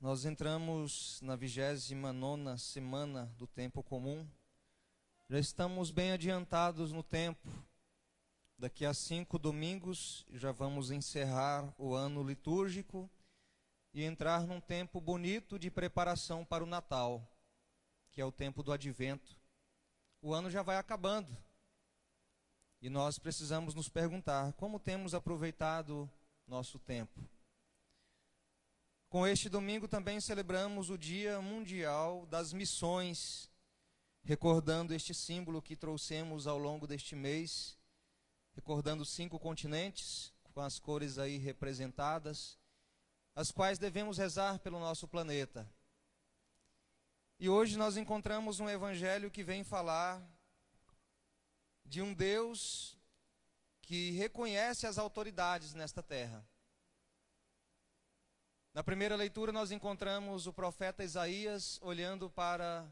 Nós entramos na 29ª semana do tempo comum. Já estamos bem adiantados no tempo. Daqui a 5 domingos já vamos encerrar o ano litúrgico e entrar num tempo bonito de preparação para o Natal, que é o tempo do Advento. O ano já vai acabando e nós precisamos nos perguntar como temos aproveitado nosso tempo. Com este domingo também celebramos o Dia Mundial das Missões, recordando este símbolo que trouxemos ao longo deste mês, recordando 5 continentes, com as cores aí representadas, as quais devemos rezar pelo nosso planeta. E hoje nós encontramos um evangelho que vem falar de um Deus que reconhece as autoridades nesta terra. Na primeira leitura nós encontramos o profeta Isaías olhando para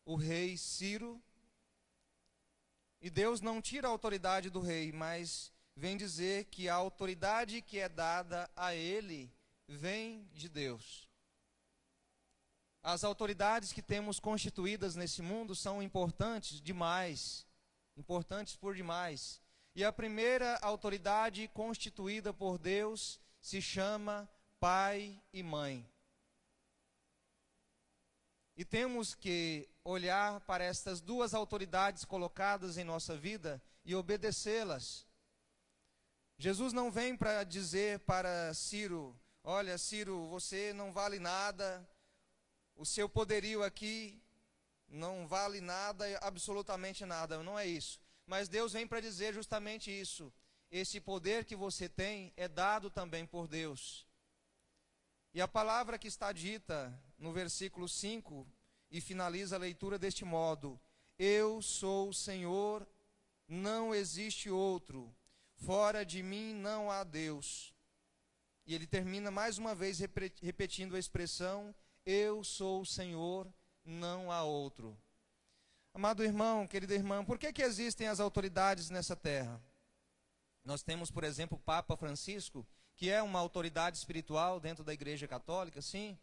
o rei Ciro. E Deus não tira a autoridade do rei, mas vem dizer que a autoridade que é dada a ele vem de Deus. As autoridades que temos constituídas nesse mundo são importantes demais, importantes por demais. E a primeira autoridade constituída por Deus se chama pai e mãe. E temos que olhar para estas duas autoridades colocadas em nossa vida e obedecê-las. Jesus não vem para dizer para Ciro: olha, Ciro, você não vale nada, o seu poderio aqui não vale nada, absolutamente nada. Não é isso. Mas Deus vem para dizer justamente isso. Esse poder que você tem é dado também por Deus. E a palavra que está dita no versículo 5 e finaliza a leitura deste modo: eu sou o Senhor, não existe outro, fora de mim não há Deus. E ele termina mais uma vez repetindo a expressão: eu sou o Senhor, não há outro. Amado irmão, querida irmã, por que existem as autoridades nessa terra? Nós temos, por exemplo, o Papa Francisco, que é uma autoridade espiritual dentro da Igreja Católica, sim.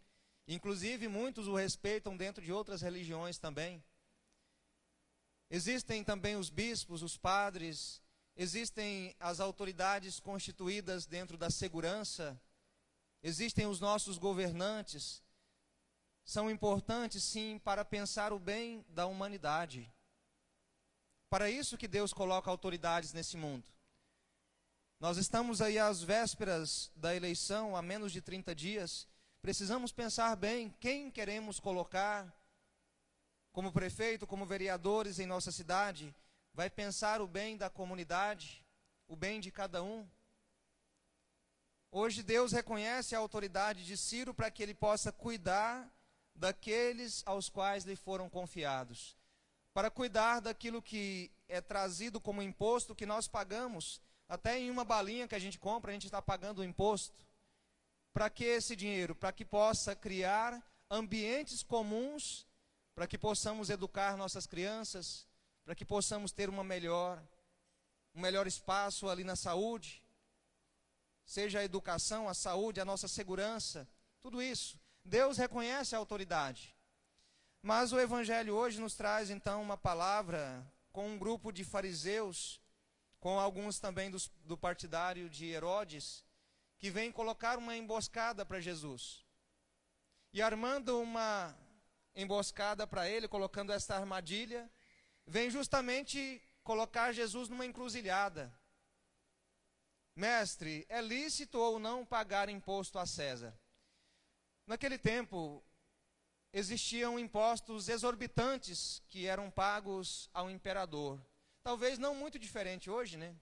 Inclusive, muitos o respeitam dentro de outras religiões também. Existem também os bispos, os padres, existem as autoridades constituídas dentro da segurança, existem os nossos governantes. São importantes, sim, para pensar o bem da humanidade. Para isso que Deus coloca autoridades nesse mundo. Nós estamos aí às vésperas da eleição, há menos de 30 dias. Precisamos pensar bem quem queremos colocar como prefeito, como vereadores em nossa cidade. Vai pensar o bem da comunidade, o bem de cada um. Hoje Deus reconhece a autoridade de Ciro para que ele possa cuidar daqueles aos quais lhe foram confiados. Para cuidar daquilo que é trazido como imposto que nós pagamos. Até em uma balinha que a gente compra, a gente está pagando o imposto. Para que esse dinheiro? Para que possa criar ambientes comuns, para que possamos educar nossas crianças, para que possamos ter um melhor espaço ali na saúde, seja a educação, a saúde, a nossa segurança, tudo isso. Deus reconhece a autoridade. Mas o Evangelho hoje nos traz então uma palavra com um grupo de fariseus, com alguns também do partidário de Herodes, que vem colocar uma emboscada para Jesus. E armando uma emboscada para ele, colocando esta armadilha, vem justamente colocar Jesus numa encruzilhada. Mestre, é lícito ou não pagar imposto a César? Naquele tempo, existiam impostos exorbitantes que eram pagos ao imperador. Talvez não muito diferente hoje, né?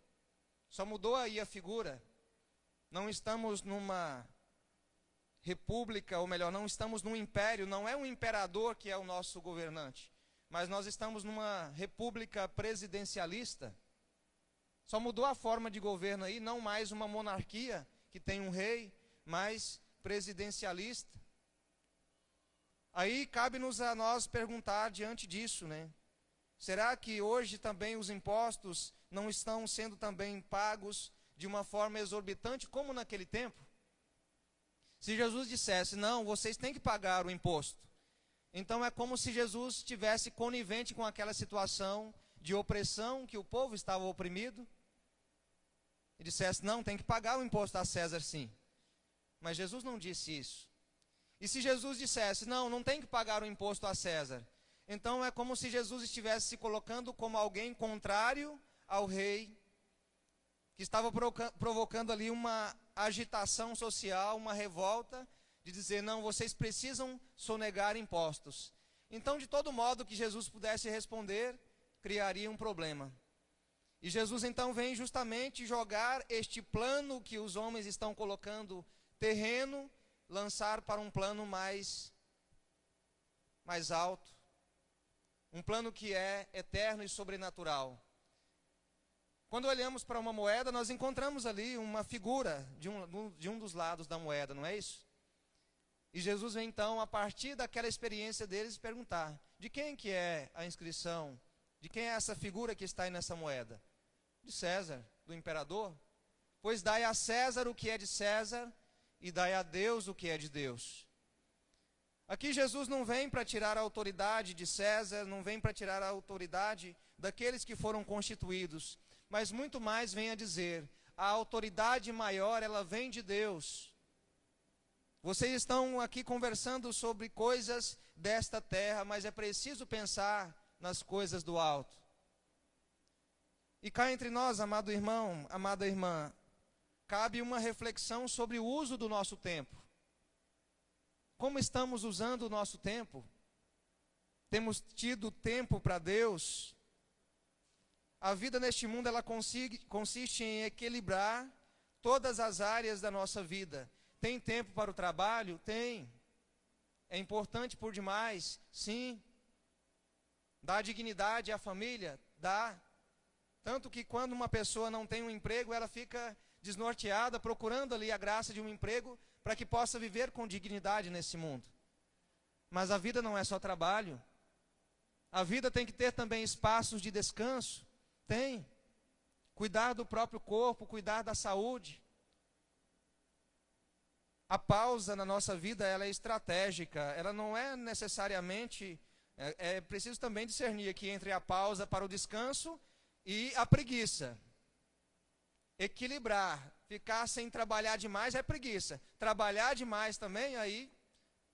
Só mudou aí a figura. Não estamos numa república, ou melhor, não estamos num império. Não é um imperador que é o nosso governante, mas nós estamos numa república presidencialista. Só mudou a forma de governo aí, não mais uma monarquia que tem um rei, mas presidencialista. Aí cabe-nos a nós perguntar diante disso, né? Será que hoje também os impostos não estão sendo também pagos de uma forma exorbitante como naquele tempo? Se Jesus dissesse, não, vocês têm que pagar o imposto, então é como se Jesus estivesse conivente com aquela situação de opressão que o povo estava oprimido, e dissesse, não, tem que pagar o imposto a César sim. Mas Jesus não disse isso. E se Jesus dissesse, não, não tem que pagar o imposto a César, então é como se Jesus estivesse se colocando como alguém contrário ao rei, que estava provocando ali uma agitação social, uma revolta, de dizer, não, vocês precisam sonegar impostos. Então, de todo modo que Jesus pudesse responder, criaria um problema. E Jesus então vem justamente jogar este plano que os homens estão colocando terreno, lançar para um plano mais alto, um plano que é eterno e sobrenatural. Quando olhamos para uma moeda, nós encontramos ali uma figura de um dos lados da moeda, não é isso? E Jesus vem então, a partir daquela experiência deles, perguntar, de quem que é a inscrição? De quem é essa figura que está aí nessa moeda? De César, do imperador? Pois dai a César o que é de César, e dai a Deus o que é de Deus. Aqui Jesus não vem para tirar a autoridade de César, não vem para tirar a autoridade daqueles que foram constituídos, mas muito mais vem a dizer, a autoridade maior, ela vem de Deus. Vocês estão aqui conversando sobre coisas desta terra, mas é preciso pensar nas coisas do alto. E cá entre nós, amado irmão, amada irmã, cabe uma reflexão sobre o uso do nosso tempo. Como estamos usando o nosso tempo? Temos tido tempo para Deus? A vida neste mundo, ela consiste em equilibrar todas as áreas da nossa vida. Tem tempo para o trabalho? Tem. É importante por demais? Sim. Dá dignidade à família? Dá. Tanto que quando uma pessoa não tem um emprego, ela fica desnorteada, procurando ali a graça de um emprego, para que possa viver com dignidade nesse mundo. Mas a vida não é só trabalho. A vida tem que ter também espaços de descanso. Tem. Cuidar do próprio corpo, cuidar da saúde. A pausa na nossa vida, ela é estratégica. Ela não é necessariamente... É preciso também discernir aqui entre a pausa para o descanso e a preguiça. Equilibrar, ficar sem trabalhar demais é preguiça. Trabalhar demais também, aí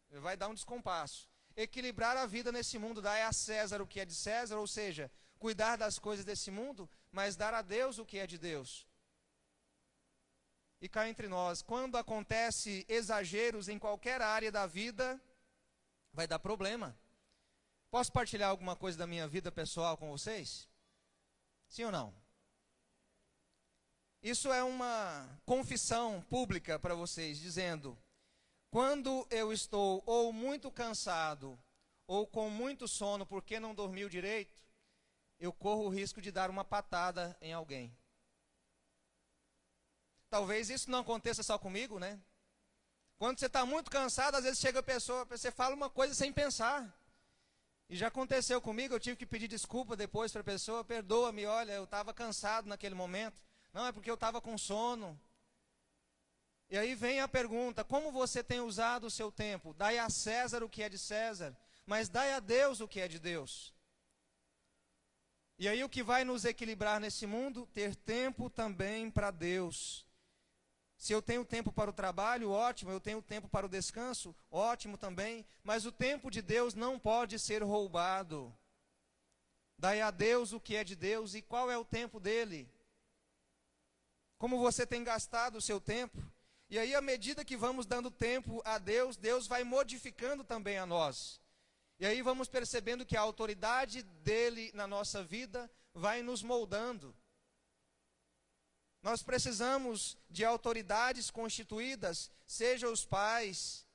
vai dar um descompasso. Equilibrar a vida nesse mundo, dar a César o que é de César, ou seja, cuidar das coisas desse mundo, mas dar a Deus o que é de Deus. E cá entre nós, quando acontece exageros em qualquer área da vida, vai dar problema. Posso partilhar alguma coisa da minha vida pessoal com vocês? Sim ou não? Isso é uma confissão pública para vocês, dizendo, quando eu estou ou muito cansado, ou com muito sono porque não dormiu direito, eu corro o risco de dar uma patada em alguém. Talvez isso não aconteça só comigo, né? Quando você está muito cansado, às vezes chega a pessoa, você fala uma coisa sem pensar. E já aconteceu comigo, eu tive que pedir desculpa depois para a pessoa, perdoa-me, olha, eu estava cansado naquele momento. Não, é porque eu estava com sono. E aí vem a pergunta, como você tem usado o seu tempo? Dai a César o que é de César, mas dai a Deus o que é de Deus. E aí o que vai nos equilibrar nesse mundo? Ter tempo também para Deus. Se eu tenho tempo para o trabalho, ótimo. Eu tenho tempo para o descanso, ótimo também. Mas o tempo de Deus não pode ser roubado. Dai a Deus o que é de Deus. E qual é o tempo dele? Como você tem gastado o seu tempo? E aí, à medida que vamos dando tempo a Deus, Deus vai modificando também a nós. E aí vamos percebendo que a autoridade dele na nossa vida vai nos moldando. Nós precisamos de autoridades constituídas, seja os pais,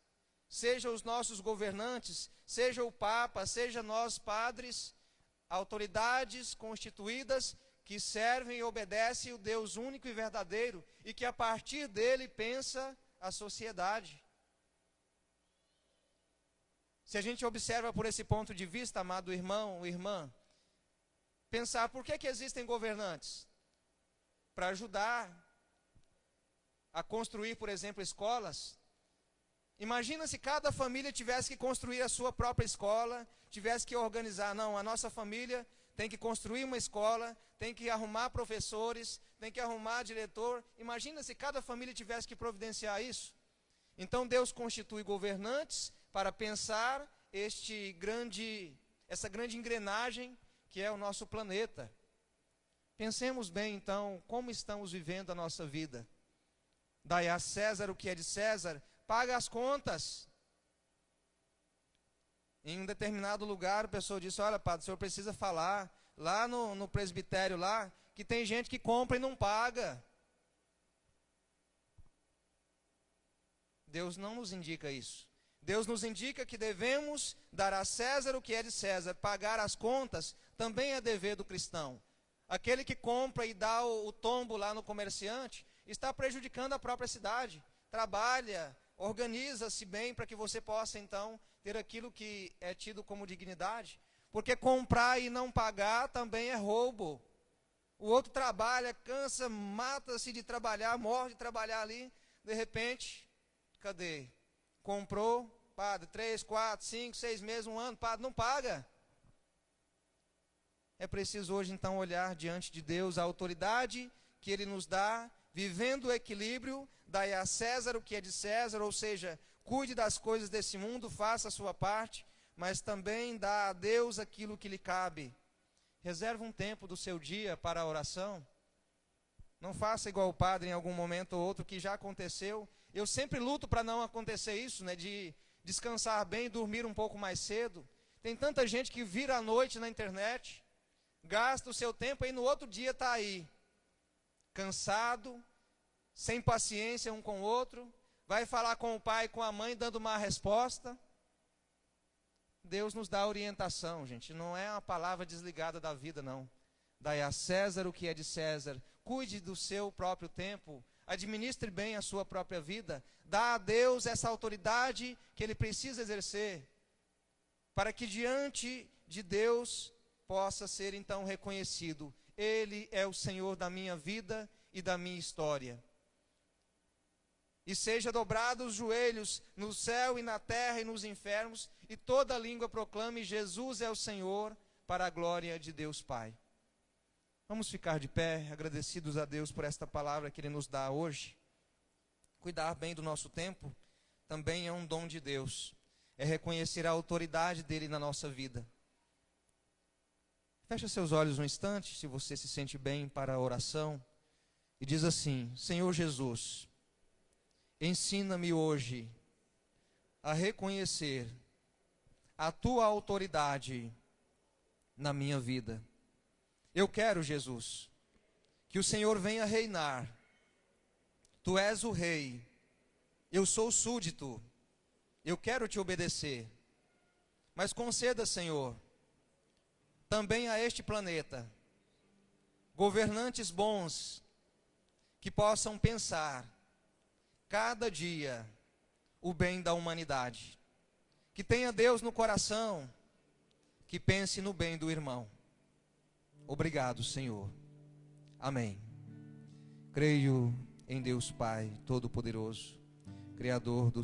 seja os nossos governantes, seja o Papa, seja nós padres, autoridades constituídas que servem e obedecem o Deus único e verdadeiro e que a partir dele pensa a sociedade. Se a gente observa por esse ponto de vista, amado irmão, irmã, pensar por que existem governantes? Para ajudar a construir, por exemplo, escolas, Imagina se cada família tivesse que construir a sua própria escola, tivesse que organizar. Não, a nossa família tem que construir uma escola, tem que arrumar professores, tem que arrumar diretor. Imagina se cada família tivesse que providenciar isso. Então Deus constitui governantes para pensar essa grande engrenagem que é o nosso planeta. Pensemos bem então, como estamos vivendo a nossa vida. Dai a César o que é de César, paga as contas. Em um determinado lugar, a pessoa disse: olha, padre, o senhor precisa falar lá no presbitério lá, que tem gente que compra e não paga. Deus não nos indica isso. Deus nos indica que devemos dar a César o que é de César, pagar as contas também é dever do cristão. Aquele que compra e dá o tombo lá no comerciante, está prejudicando a própria cidade. Trabalha, organiza-se bem para que você possa então ter aquilo que é tido como dignidade. Porque comprar e não pagar também é roubo. O outro trabalha, cansa, mata-se de trabalhar, morre de trabalhar ali. De repente, cadê? Comprou, padre, 3, 4, 5, 6 meses, 1 ano, padre, não paga. É preciso hoje então olhar diante de Deus a autoridade que Ele nos dá, vivendo o equilíbrio, dai a César o que é de César, ou seja, cuide das coisas desse mundo, faça a sua parte, mas também dá a Deus aquilo que lhe cabe. Reserva um tempo do seu dia para a oração. Não faça igual o padre em algum momento ou outro, que já aconteceu. Eu sempre luto para não acontecer isso, né, de descansar bem, dormir um pouco mais cedo. Tem tanta gente que vira à noite na internet, gasta o seu tempo e no outro dia está aí, cansado, sem paciência um com o outro, vai falar com o pai e com a mãe dando uma resposta. Deus nos dá orientação, gente, não é uma palavra desligada da vida, não. Dai a César o que é de César, cuide do seu próprio tempo, administre bem a sua própria vida, dá a Deus essa autoridade que Ele precisa exercer, para que diante de Deus possa ser então reconhecido: Ele é o Senhor da minha vida e da minha história. E seja dobrados os joelhos no céu e na terra e nos infernos, e toda língua proclame: Jesus é o Senhor, para a glória de Deus Pai. Vamos ficar de pé, agradecidos a Deus por esta palavra que Ele nos dá hoje. Cuidar bem do nosso tempo também é um dom de Deus, é reconhecer a autoridade dEle na nossa vida. Feche seus olhos um instante, se você se sente bem, para a oração, e diz assim: Senhor Jesus, ensina-me hoje a reconhecer a Tua autoridade na minha vida. Eu quero, Jesus, que o Senhor venha reinar. Tu és o Rei, eu sou o súdito, eu quero Te obedecer. Mas conceda, Senhor, também a este planeta, governantes bons, que possam pensar, cada dia, o bem da humanidade. Que tenha Deus no coração, que pense no bem do irmão. Obrigado, Senhor. Amém. Creio em Deus Pai Todo-Poderoso, Criador do